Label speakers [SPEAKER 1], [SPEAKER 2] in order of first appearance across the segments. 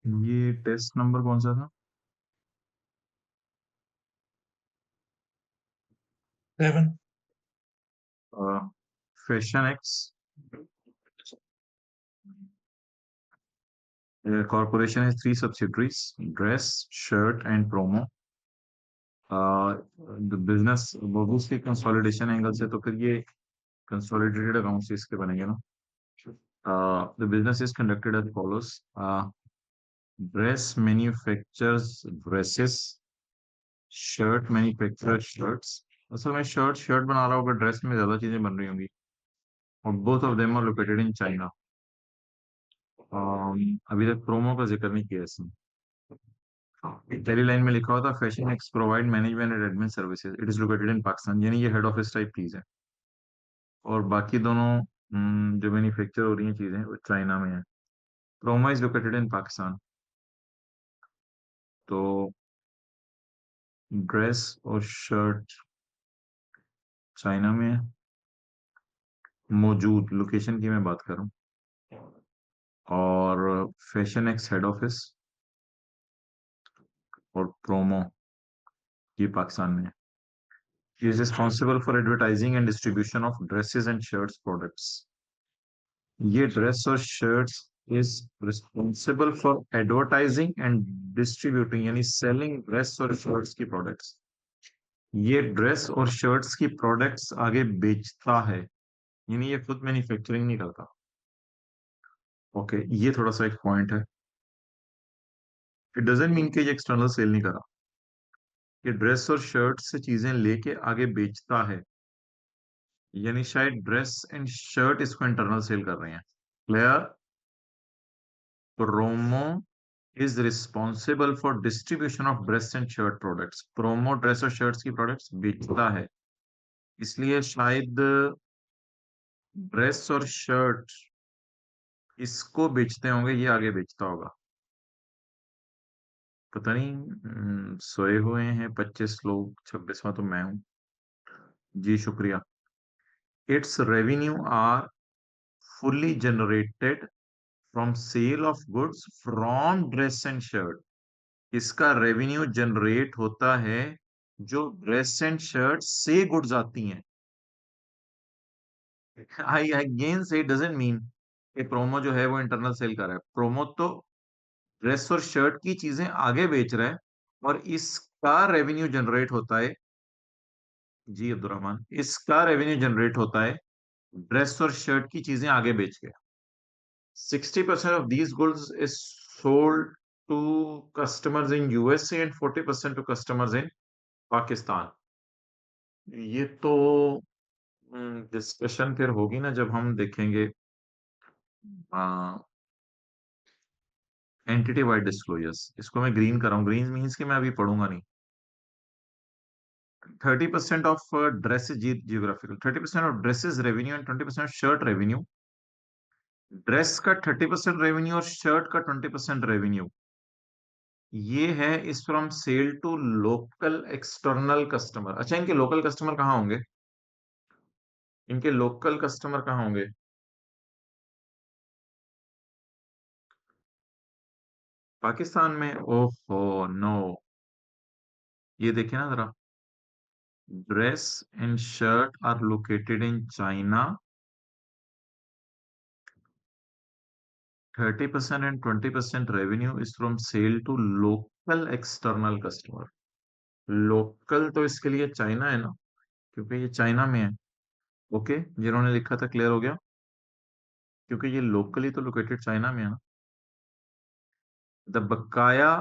[SPEAKER 1] ये test number कौन सा था?
[SPEAKER 2] 7.
[SPEAKER 1] फैशन एक्स कॉर्पोरेशन है, 3 subsidiaries: dress, shirt and promo. Business बबूस के कंसोलिडेशन एंगल से तो फिर ये कंसोलिडेटेड अकाउंट्स इसके बनेंगे ना। The business is conducted as follows: dress manufactures dresses, shirt manufactures shirts. असल में शर्ट शर्ट बना रहा होगा, ड्रेस में ज्यादा चीजें बन रही होंगी, और both of them are located in China. अभी तक प्रोमो का जिक्र नहीं किया इसने। पहली लाइन में लिखा हुआ था fashion x provide management and admin services, it is located in Pakistan, यानी ये हेड ऑफिस टाइप चीज है। और बाकी दोनों जो मैन्युफैक्चर हो रही हैं चीजें वो चाइना में है। Promo is located in Pakistan. तो ड्रेस और शर्ट चाइना में है। मौजूद लोकेशन की मैं बात कर रहा हूँ। और फैशन एक्स हेड ऑफिस और प्रोमो ये पाकिस्तान में है। He is responsible for advertising and distribution of dresses and shirts products. ये ड्रेस और shirts is responsible for advertising and distributing, यानी सेलिंग ड्रेस और शर्ट्स की प्रोडक्ट्स। ये ड्रेस और शर्ट्स की प्रोडक्ट्स आगे बेचता है, यानी ये खुद मैन्युफैक्चरिंग नहीं करता। ओके, ये थोड़ा सा एक पॉइंट है। इट डजेंट मीन कि ये एक्सटर्नल सेल नहीं करा। ये ड्रेस और शर्ट से चीजें लेके आगे बेचता है, यानी शायद ड्रेस एंड शर्ट इसको इंटरनल सेल कर रहे हैं। Clear? Promo is responsible for distribution of dress and shirt products. Promo dress और शर्ट्स की प्रोडक्ट्स बेचता है, इसलिए शायद ड्रेस और शर्ट इसको बेचते होंगे, ये आगे बेचता होगा। पता नहीं। सोए हुए हैं 25 लोग, 26वां तो मैं हूँ। जी शुक्रिया। Its revenue are fully generated from sale of goods from dress and shirt. इसका रेवेन्यू जनरेट होता है जो ड्रेस एंड शर्ट से गुड्स आती हैं। आई अगेन से डजंट मीन कि प्रोमो जो है वो इंटरनल सेल कर रहा है। प्रोमो तो ड्रेस और शर्ट की चीजें आगे बेच रहा है, और इसका रेवेन्यू जनरेट होता है। जी अब्दुलरहमान, इसका रेवेन्यू जनरेट होता है ड्रेस और शर्ट की चीजें आगे बेच के। 60% of these goods is sold to customers in USA and 40% to customers in Pakistan. ये तो डिस्कशन फिर होगी ना जब हम देखेंगे एंटिटी वाइड डिस्क्लोजर्स। इसको मैं ग्रीन कर रहा हूँ, ग्रीन मीन्स कि मैं अभी पढ़ूंगा नहीं। 30% of dresses, geographical, 30% of dresses revenue and 20% shirt revenue. Dress का 30% रेवेन्यू और शर्ट का 20% रेवेन्यू, ये है is from sale to local external customer. अच्छा, इनके लोकल कस्टमर कहाँ होंगे? इनके लोकल कस्टमर कहाँ होंगे? पाकिस्तान में? ओहो नो। ये देखिए ना जरा, dress and shirt are located in China, 30% and 20% revenue is from sale to local external customer। Local तो इसके लिए चाइना है ना, क्योंकि ये चाइना में है। ओके, जिन्होंने लिखा था क्लियर हो गया, क्योंकि ये लोकली तो लोकेटेड चाइना में है ना। द बकाया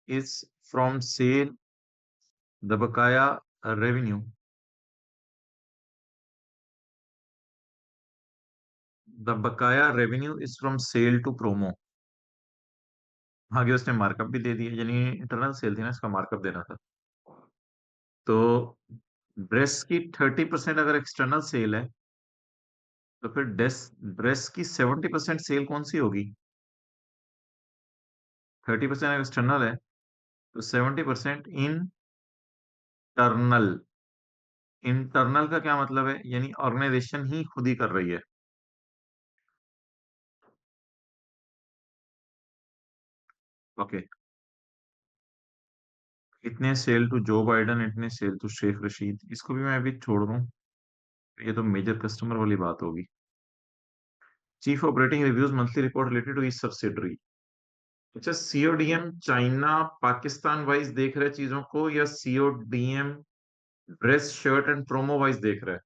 [SPEAKER 1] इज फ्रॉम सेल, द बकाया रेवेन्यू, द बकाया revenue is from sale to promo. आगे उसने मार्कअप भी दे दिया, यानी इंटरनल सेल थी ना, इसका मार्कअप देना था। तो ड्रेस की 30% अगर एक्सटर्नल सेल है, तो फिर ड्रेस ड्रेस की 70% सेल कौन सी होगी? 30% एक्सटर्नल है, तो 70% इंटरनल। इंटरनल का क्या मतलब है? यानी ऑर्गेनाइजेशन ही खुद ही कर रही है। ओके, इतने सेल टू जो बाइडन, इतने सेल टू शेख रशीद, इसको भी मैं अभी छोड़ दूं। ये तो मेजर कस्टमर वाली बात होगी। Chief operating reviews monthly report related to each subsidiary. अच्छा, सीओडीएम चाइना पाकिस्तान वाइज देख रहे चीजों को, या CODM dress shirt and promo wise देख रहा है?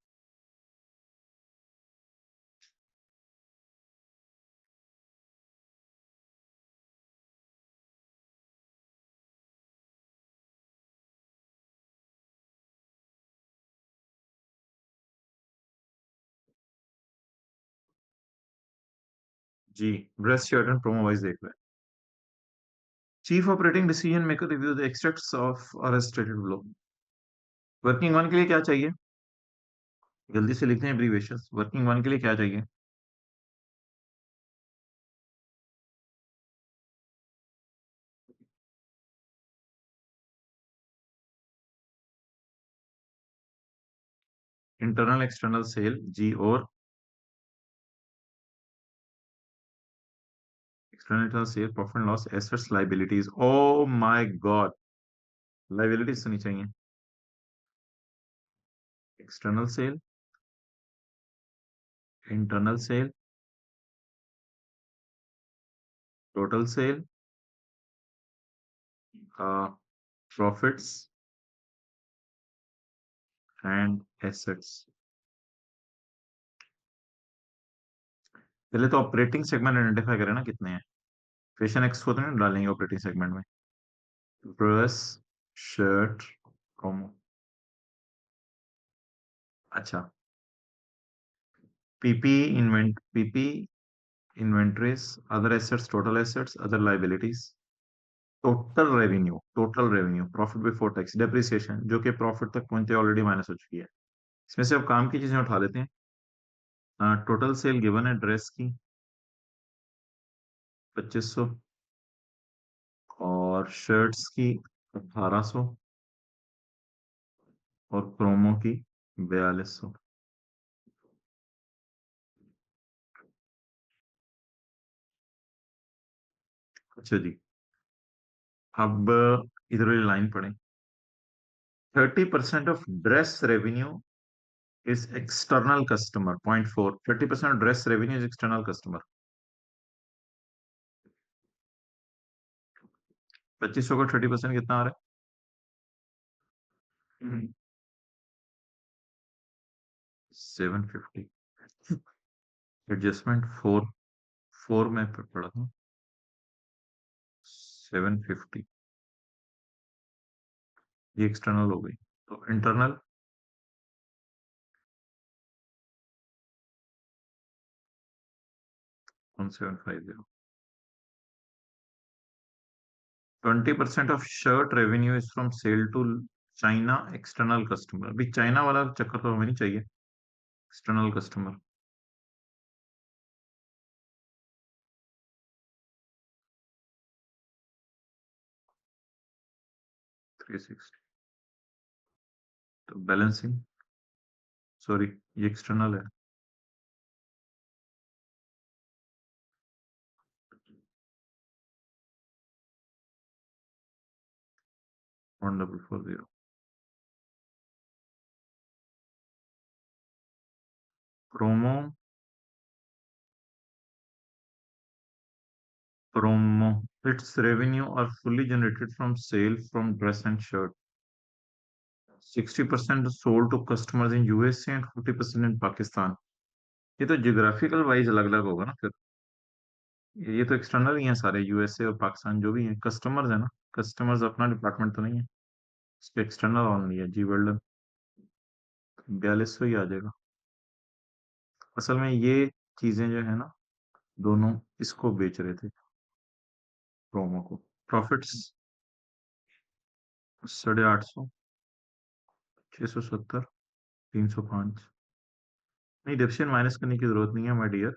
[SPEAKER 1] जी, dress shirt and promo wise देख रहा है। Chief operating decision maker review the extracts of arrested block. Working one के लिए क्या चाहिए? जल्दी से लिखते हैं एब्रीवेशन। वर्किंग वन के लिए क्या चाहिए? इंटरनल एक्सटर्नल सेल जी, और external sale profit loss assets liabilities. Oh my god, liabilities सुनी चाहिए। External sale, internal sale, total sale, profits and assets. पहले तो ऑपरेटिंग सेगमेंट आइडेंटिफाई करें ना, कितने हैं। क्वेश्चन एक्स को तो नहीं डालेंगे ऑपरेटिंग सेगमेंट में। Dress, shirt, promo. अच्छा, PP, PP, inventories, other assets, total assets, other liabilities. Total revenue, profit before tax, depreciation जो कि प्रॉफिट तक पहुंचते ऑलरेडी माइनस हो चुकी है। इसमें से अब काम की चीजें उठा लेते हैं। टोटल सेल गिवन है ड्रेस की 2500, और शर्ट्स की 1800, और प्रोमो की 4200। अच्छा जी, अब इधर वाली लाइन पढ़ें। 30% of dress revenue is external customer. Point four, 30% dress revenue is external customer. 2500 का 30% कितना आ रहा 750। एडजस्टमेंट फोर, फोर में पड़ा था। 750, ये एक्सटर्नल हो गई। तो internal 1750। 20% of shirt revenue is from sale to China external customer. अभी चाइना वाला चक्कर तो हमें नहीं चाहिए। External customer, 360। तो बैलेंसिंग, सॉरी, ये एक्सटर्नल है। 1440। Promo, promo, its revenue are fully generated from sale from dress and shirt. 60% sold to customers in USA and 40% in Pakistan. ये तो जियोग्राफिकल वाइज अलग अलग होगा ना फिर। ये तो एक्सटर्नल ही है सारे, यूएसए और पाकिस्तान जो भी है कस्टमर्स है ना। कस्टमर्स अपना डिपार्टमेंट तो नहीं है, इस पे एक्सटर्नल ऑनली है। जी वेल डन, 4200 ही आ जाएगा। असल में ये चीजें जो है ना, दोनों इसको बेच रहे थे, प्रोमो को। प्रॉफिट्स 850, 670, 305। नहीं, डिविजन माइनस करने की जरूरत नहीं है माय डियर।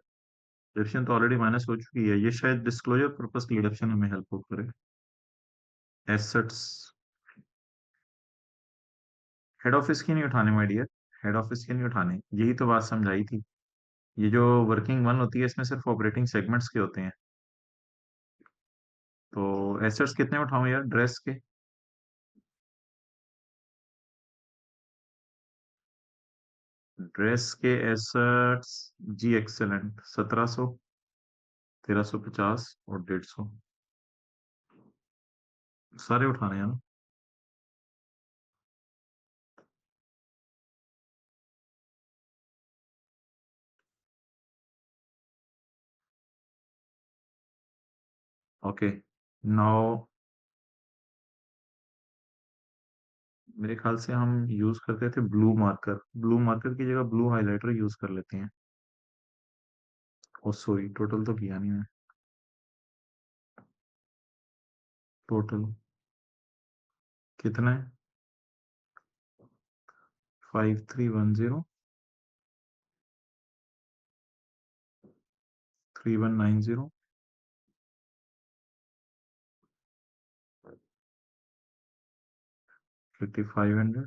[SPEAKER 1] डिविजन तो ऑलरेडी माइनस हो चुकी है, ये शायद डिस्क्लोजर पर्पस की डिडक्शन हमें हेल्प करे। एसेट्स, हेड ऑफिस की नहीं उठाने माय डियर, हेड ऑफिस के नहीं उठाने, यही तो बात समझाई थी। ये जो वर्किंग वन होती है इसमें सिर्फ ऑपरेटिंग सेगमेंट्स के होते हैं। तो एसेट्स कितने उठाऊं यार ड्रेस के? ड्रेस के एसेट्स, जी एक्सेलेंट, 1700, 1350 और 150, सारे उठाने हैं ना? ओके। नाउ मेरे ख्याल से हम यूज करते थे ब्लू मार्कर, ब्लू मार्कर की जगह ब्लू हाइलाइटर यूज कर लेते हैं। ओ सॉरी, टोटल तो किया नहीं है। टोटल कितना है? 5310, 3190, 5500,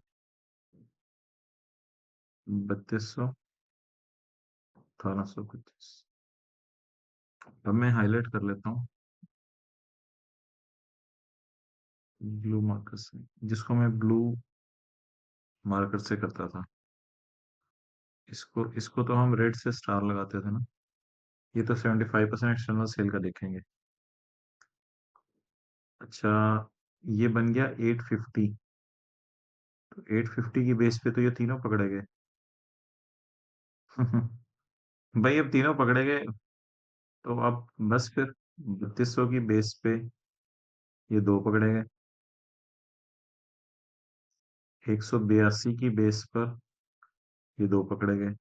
[SPEAKER 1] 3200, 1825। अब मैं हाईलाइट कर लेता हूँ ब्लू मार्कर से, जिसको मैं ब्लू मार्कर से करता था। इसको इसको तो हम रेड से स्टार लगाते थे ना। ये तो 75% एक्सटर्नल सेल का देखेंगे। अच्छा, ये बन गया 850। तो 850 की बेस पे तो ये तीनों पकड़े गए। भाई अब तीनों पकड़े गए, तो अब बस फिर 3200 की बेस पे ये दो पकड़े गए, 182 की बेस पर ये दो पकड़े गए।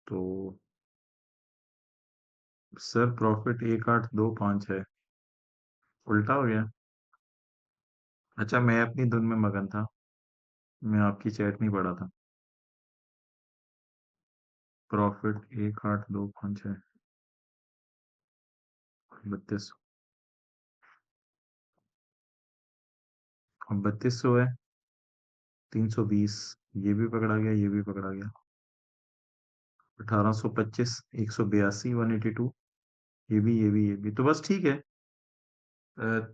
[SPEAKER 1] तो सर प्रॉफिट 1825 है। उल्टा हो गया। अच्छा, मैं अपनी धुन में मगन था, मैं आपकी चैट नहीं पढ़ा था। प्रॉफिट 1825 है, 32। अब 3200 है, 320, ये भी पकड़ा गया, ये भी पकड़ा गया। 1825, 182, 182, ये भी तो बस ठीक है।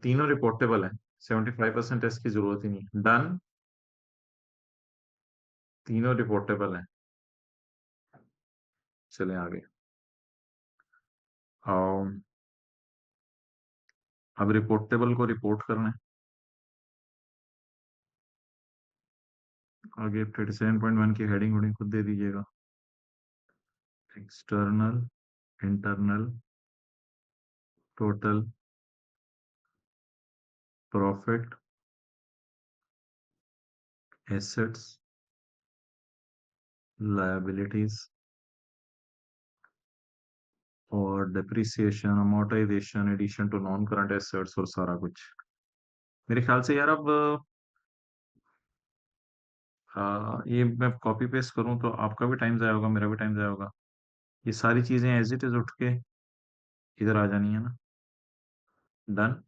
[SPEAKER 1] तीनों रिपोर्टेबल है। 75% इसकी जरूरत ही नहीं, डन। तीनों रिपोर्टेबल है। चलें आगे। और अब रिपोर्टेबल को रिपोर्ट करना है। आगे 37.1 की हेडिंग होडिंग खुद दे दीजिएगा। External, internal, total, profit, assets, liabilities और depreciation, amortisation, addition to non current assets और सारा कुछ। मेरे ख्याल से यार अब ये मैं कॉपी पेस्ट करूं तो आपका भी टाइम जाया होगा, मेरा भी टाइम जाया होगा। ये सारी चीजें एज इट इज उठ के इधर आ जानी है ना। डन।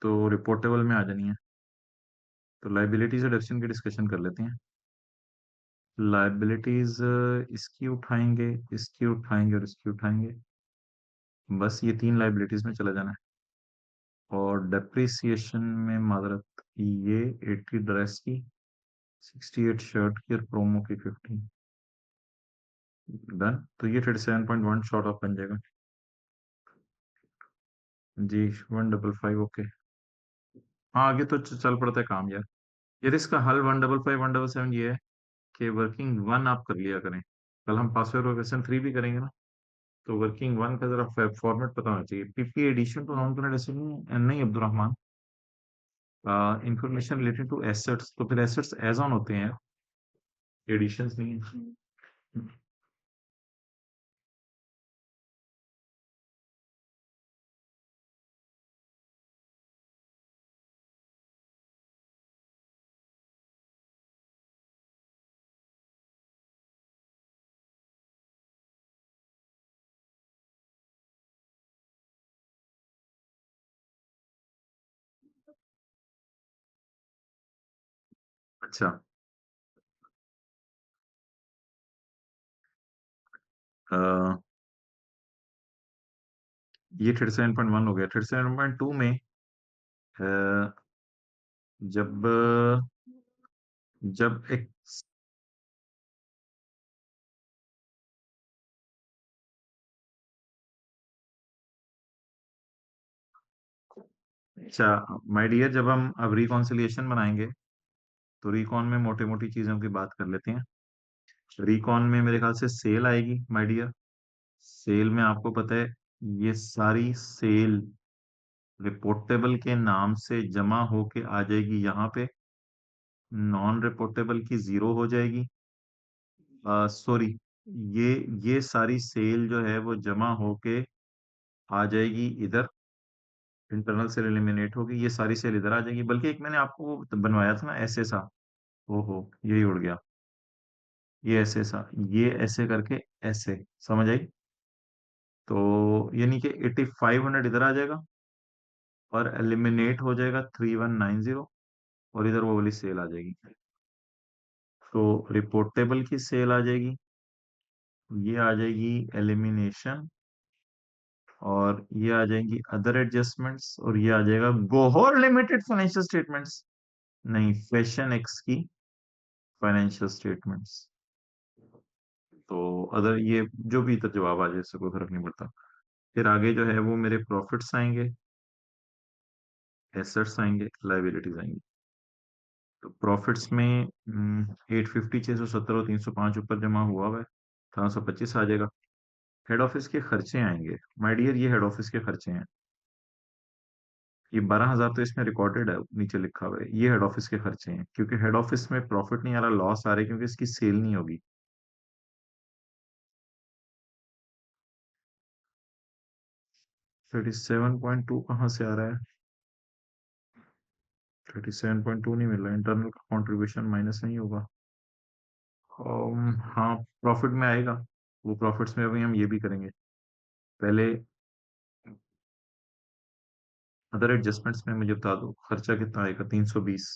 [SPEAKER 1] तो रिपोर्टेबल में आ जानी है। तो लाइबिलिटीज और डेप्सिन की डिस्कशन कर लेते हैं। लाइबिलिटीज इसकी उठाएंगे, इसकी उठाएंगे और इसकी उठाएंगे। बस ये तीन लाइबिलिटीज में चला जाना है। और डेप्रिसिएशन में माजरत, ये 80 ड्रेस की, 68 शर्ट की और प्रोमो की 50। डन। तो ये 37.1 शॉर्ट ऑफ बन जाएगा। जी, 155, ओके। हाँ, आगे तो चल पड़ता है काम यार। यार इसका हल 155, 177 ये है कि वर्किंग वन आप कर लिया करें। कल हम पासवर्ड और क्वेश्चन 3 भी करेंगे ना। तो वर्किंग वन का जरा फॉर्मेट पता होना चाहिए। PP addition to non current asset नहीं Abdulrahman, information related to assets, तो फिर एसेट्स एज ऑन होते हैं, एडिशंस नहीं है। अच्छा, ये 37.1 हो गया। 37.2 में जब जब एक, अच्छा माय डियर, जब हम अब रिकॉन्सिलिएशन बनाएंगे तो रिकॉन में मोटी मोटी चीजों की बात कर लेते हैं। रिकॉन में मेरे ख्याल से सेल आएगी माय डियर। सेल में आपको पता है ये सारी सेल रिपोर्टेबल के नाम से जमा होके आ जाएगी यहाँ पे, नॉन रिपोर्टेबल की जीरो हो जाएगी। सॉरी, ये ये सारी सेल जो है वो जमा होके आ जाएगी इधर, इंटरनल सेल एलिमिनेट होगी, ये सारी सेल इधर आ जाएगी। बल्कि एक मैंने आपको वो बनवाया था ना ऐसे सा, ओहो यही उड़ गया, ये ऐसे सा, ये ऐसे करके ऐसे, समझ आई? तो यानी कि 8500 इधर आ जाएगा और एलिमिनेट हो जाएगा 3190, और इधर वो वाली सेल आ जाएगी। तो रिपोर्टेबल की सेल आ जाएगी, ये आ जाएगी एलिमिनेशन, और ये आ जाएंगी अदर एडजस्टमेंट्स, और ये आ जाएगा गोहर लिमिटेड फाइनेंशियल स्टेटमेंट्स, नहीं फैशन एक्स की फाइनेंशियल स्टेटमेंट्स। तो अदर ये जो भी इधर जवाब आ जाए इससे कोई फर्क नहीं पड़ता। फिर आगे जो है वो मेरे प्रॉफिट्स आएंगे, एसेट्स आएंगे, लाइबिलिटीज आएंगी। तो प्रॉफिट्स में 850, 670 और 305 ऊपर जमा हुआ है, 1325 आ जाएगा। हेड ऑफिस के खर्चे आएंगे माय डियर, ये हेड ऑफिस के खर्चे हैं। ये 12,000 तो इसमें रिकॉर्डेड है, नीचे लिखा हुआ है, ये हेड ऑफिस के खर्चे हैं, क्योंकि हेड ऑफिस में प्रॉफिट नहीं आ रहा, लॉस आ रहा है, क्योंकि इसकी सेल नहीं होगी। 37.2 कहाँ से आ रहा है? 37.2 नहीं मिल रहा, इंटरनल का कॉन्ट्रीब्यूशन माइनस नहीं होगा। हाँ प्रॉफिट में आएगा, वो प्रॉफिट्स में अभी हम ये भी करेंगे। पहले अदर एडजस्टमेंट्स में मुझे बता दो खर्चा कितना आएगा, 320।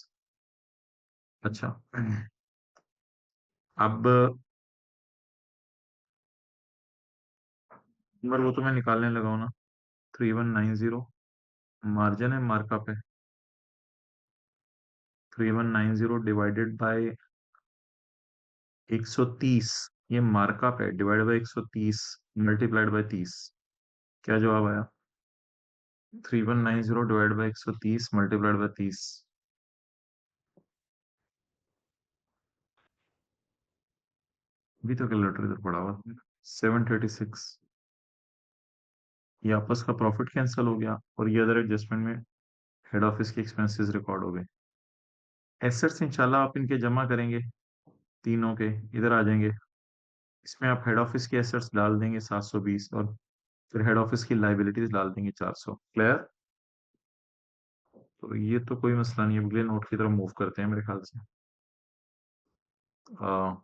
[SPEAKER 1] अच्छा, अब नंबर वो तो मैं निकालने लगा हूं ना, 3190 मार्जिन है, मार्कअप है, 3190 डिवाइडेड बाय 130, ये मार्कअप है, डिवाइड बाय 130 मल्टीप्लाइड बाय 30। क्या जवाब आया? 3190 डिवाइड बाय 130 मल्टीप्लाइड बाय 30। अभी तो कैलकुलेटर इधर पड़ा हुआ था। 736। ये आपस का प्रॉफिट कैंसिल हो गया, और ये अदर एडजस्टमेंट में हेड ऑफिस के एक्सपेंसेस रिकॉर्ड हो गए। एसेट्स इंशाल्लाह आप इनके जमा करेंगे, तीनों के इधर आ जाएंगे। इसमें आप हेड ऑफिस के एसेट्स डाल देंगे 720, और फिर हेड ऑफिस की लाइबिलिटीज डाल देंगे 400। क्लियर? तो ये तो कोई मसला नहीं है, अगले नोट की तरफ मूव करते हैं मेरे ख्याल से। आ,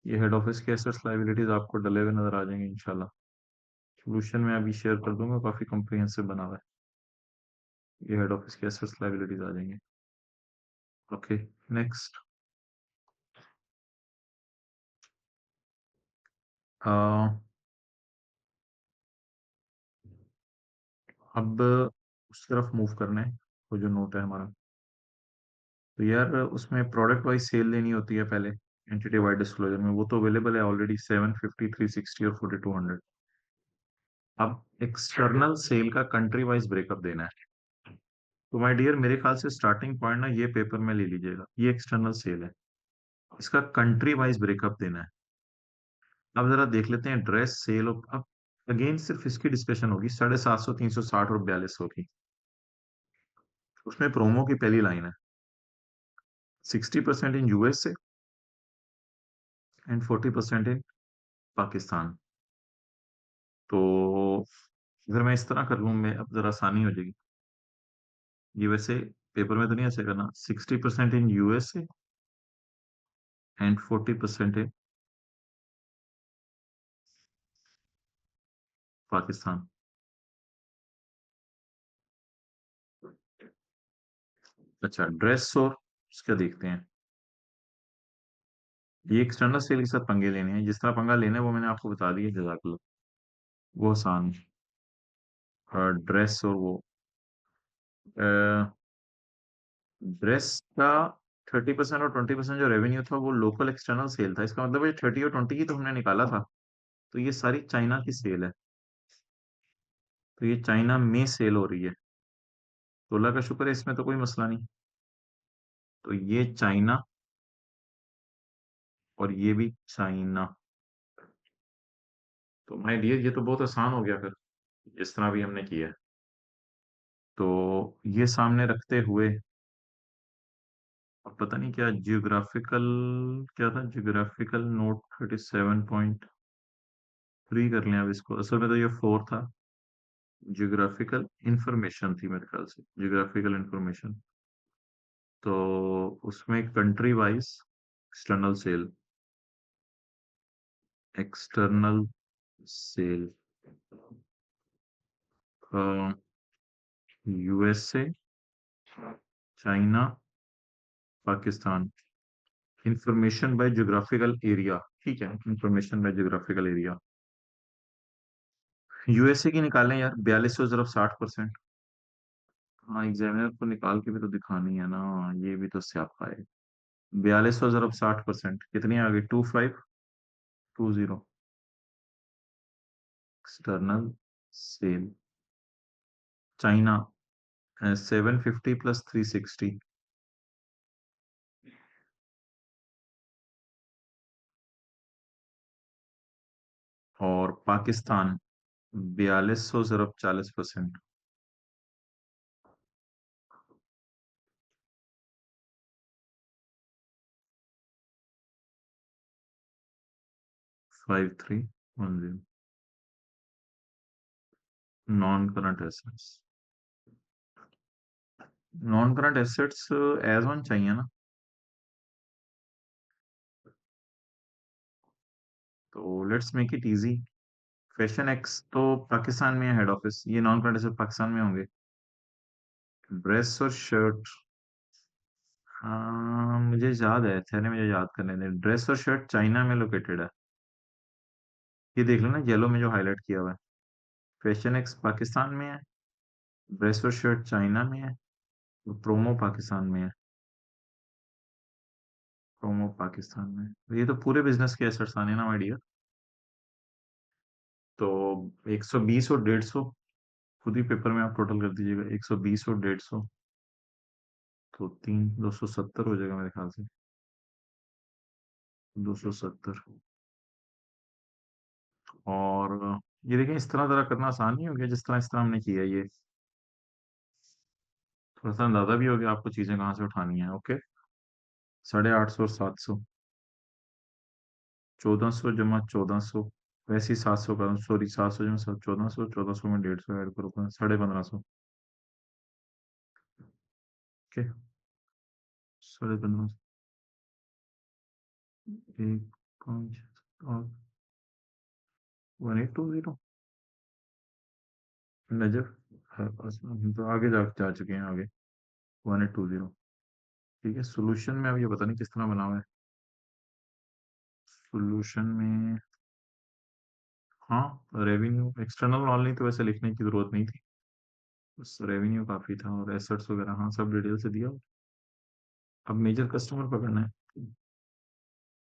[SPEAKER 1] ये हेड ऑफिस के एसेट्स लाइबिलिटीज आपको डले हुए नजर आ जाएंगे इंशाल्लाह। सोल्यूशन में अभी शेयर कर दूंगा, काफी कॉम्प्रिहेंसिव बना हुआ है। ये हेड ऑफिस के एसेट्स लाइबिलिटीज आ जाएंगे। Okay, next. अब उस तरफ मूव करना है, वो जो नोट है हमारा। तो यार उसमें प्रोडक्ट वाइज सेल लेनी होती है पहले, एंटिटी वाइड डिस्क्लोजर में, वो तो अवेलेबल है ऑलरेडी, 750, 360 और 4200। अब एक्सटर्नल सेल का कंट्री वाइज ब्रेकअप देना है। तो माय डियर मेरे ख्याल से स्टार्टिंग पॉइंट ना ये पेपर में ले लीजिएगा, ये एक्सटर्नल सेल है, इसका कंट्री वाइज ब्रेकअप देना है। अब जरा देख लेते हैं ड्रेस सेल, अब अगेन सिर्फ इसकी डिस्कशन होगी, 750, 360 और 4200 की। उसमें प्रोमो की पहली लाइन है, 60% इन यूएसए एंड 40% इन पाकिस्तान। तो अगर मैं इस तरह कर लूँ, मैं अब जरा आसानी हो जाएगी। ये वैसे पेपर में तो नहीं ऐसे करना, 60% इन यूएसए एंड 40% इन पाकिस्तान। अच्छा, ड्रेस और उसका देखते हैं। ये एक्सटर्नल सेल के साथ पंगे लेने हैं, जिस तरह पंगा लेना है वो मैंने आपको बता दिया, जजाकल्ला, वो आसान है। ड्रेस और वो ड्रेस का 30% और 20% जो रेवेन्यू था वो लोकल एक्सटर्नल सेल था। इसका मतलब ये 30 और 20 की तो हमने निकाला था। तो ये सारी चाइना की सेल है। तो ये चाइना में सेल हो रही है। तो अल्लाह का शुक्र है, इसमें तो कोई मसला नहीं। तो ये चाइना और ये भी चाइना। तो माय डियर, ये तो बहुत आसान हो गया फिर, जिस तरह भी हमने किया है। तो ये सामने रखते हुए, अब पता नहीं क्या जियोग्राफिकल, क्या था जियोग्राफिकल नोट 37.3 कर लें अब इसको। असल में तो ये 4 था। जियोग्राफिकल इंफॉर्मेशन थी मेरे ख्याल से, जियोग्राफिकल इंफॉर्मेशन। तो उसमें country wise external sale, external sale USA, China, Pakistan. Information by geographical area, ठीक है, information by geographical area. USA की निकालें यार, 42 × 60%। हाँ, एग्जामिनर को निकाल के भी तो दिखानी है ना, ये भी तो स्यापा है। 42 × 60% कितनी आ गई? 2520। External sale China 750 + 360। और Pakistan 4200 × 40%। 5310। Non current assets, non current assets as on चाहिए ना। तो let's make it easy. Fashion X तो पाकिस्तान में है हेड ऑफिस, ये नॉन करंट एसेट पाकिस्तान में होंगे। ड्रेस और शर्ट, हाँ मुझे याद है, ठहरे मुझे याद करने दे। ड्रेस और शर्ट चाइना में लोकेटेड है। ये देख लो ना, येलो में जो हाईलाइट किया हुआ है। फैशन एक्स पाकिस्तान में है, ड्रेस और शर्ट चाइना में है, और प्रोमो पाकिस्तान में है। प्रोमो पाकिस्तान में है। तो ये तो पूरे बिजनेस के एसेट्स आने ना माय डियर। तो 120 और 150, खुद ही पेपर में आप टोटल कर दीजिएगा। 120 और 150, तो 270 हो जाएगा मेरे ख्याल से। 270। और ये देखें, इस तरह जरा करना आसान नहीं हो गया, जिस तरह इस तरह हमने किया है ये। थोड़ा सा अंदाजा भी हो गया आपको चीजें कहाँ से उठानी है। ओके, 850 और 700, 1400 जमा 1400, वैसे ही 700 का, सॉरी 700 जमा 1400, 1400 में 150 ऐड करो, 1550। ओके, 1550, 1 5 और 1820। नजर है बस, हम तो आगे जा चुके हैं आगे। 1820। ठीक है, सोल्यूशन में अब ये पता नहीं किस तरह बना हुआ है। सोल्यूशन में, हाँ, रेवेन्यू एक्सटर्नल नॉल नहीं तो वैसे लिखने की जरूरत नहीं थी। बस रेवेन्यू काफी था और एसेट्स वगैरह, हाँ सब डिटेल से दिया। अब मेजर कस्टमर पकड़ना है।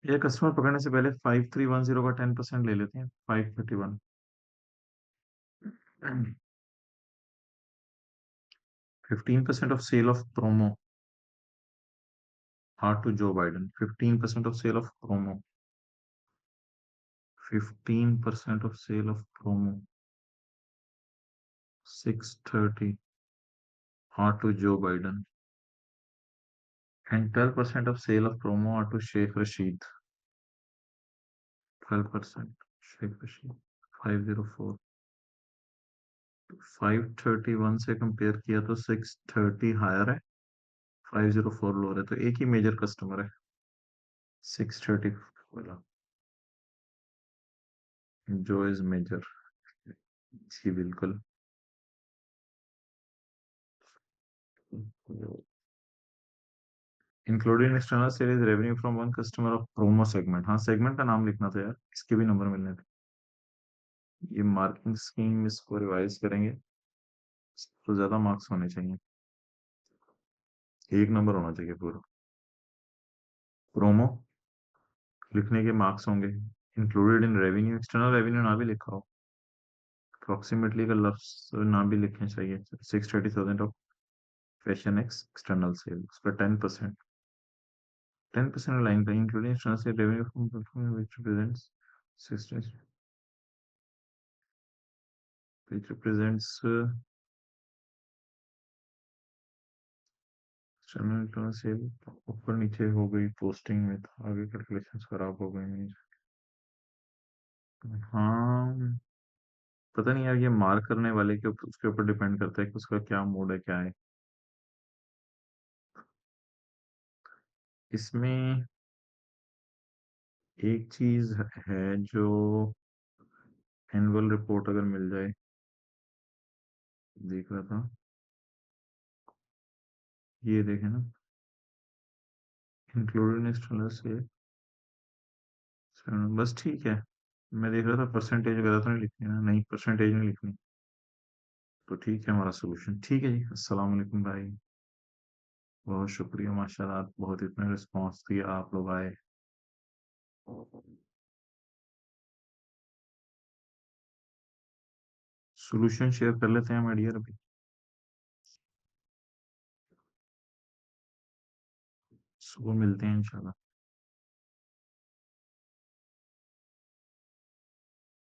[SPEAKER 1] ये कस्टमर पकड़ने से पहले 5310 का 10% ले लेते हैं। 531। 15% of sale of promo, heart to Joe Biden. 15% of sale of promo, 15% of sale of promo, 630, heart to Joe Biden. And 12% of sale of promo heart to Sheikh Rashid. 12% Sheikh Rashid. 504। 531 से कंपेयर किया तो 630 हायर है, 504 लोअर है। तो एक ही मेजर कस्टमर है, 630 वाला, जो इज मेजर। जी बिल्कुल। Including external sales revenue from one customer of promo segment. हाँ, सेगमेंट का नाम लिखना था यार, इसके भी नंबर मिलने थे। ये मार्किंग स्कीम, इसको रिवाइज करेंगे। तो ज्यादा मार्क्स होने चाहिए, 1 नंबर होना चाहिए पूरा। प्रोमो लिखने के मार्क्स होंगे। Included in revenue, external revenue ना भी लिखा हो, अप्रोक्सीमेटली का लफ्ज ना भी लिखने चाहिए। 630,000 of fashion X external sale, उस पर 10%, 10% लाइन का including external sale revenue from which represents which represents external internal sale. ऊपर नीचे हो गई पोस्टिंग में, तो आगे कैलकुलेशंस खराब हो गई मेरी। हाँ, पता नहीं यार, ये मार्क करने वाले के उसके ऊपर डिपेंड करता है कि उसका क्या मूड है, क्या है इसमें। एक चीज है जो एनुअल रिपोर्ट अगर मिल जाए, देख रहा था, ये देखे ना, इंक्लूडेड एक्सटर्नल सेल, बस ठीक है। मैं देख रहा था परसेंटेज वगैरह तो नहीं लिखनी है ना, नहीं परसेंटेज नहीं लिखनी, तो ठीक है हमारा सोल्यूशन। ठीक है जी, अस्सलाम वालेकुम भाई, बहुत शुक्रिया माशाल्लाह, बहुत इतना रिस्पांस दिया आप लोग आए। सोल्यूशन शेयर कर लेते हैं मेडियर अभी, सुबह मिलते हैं इंशाल्लाह।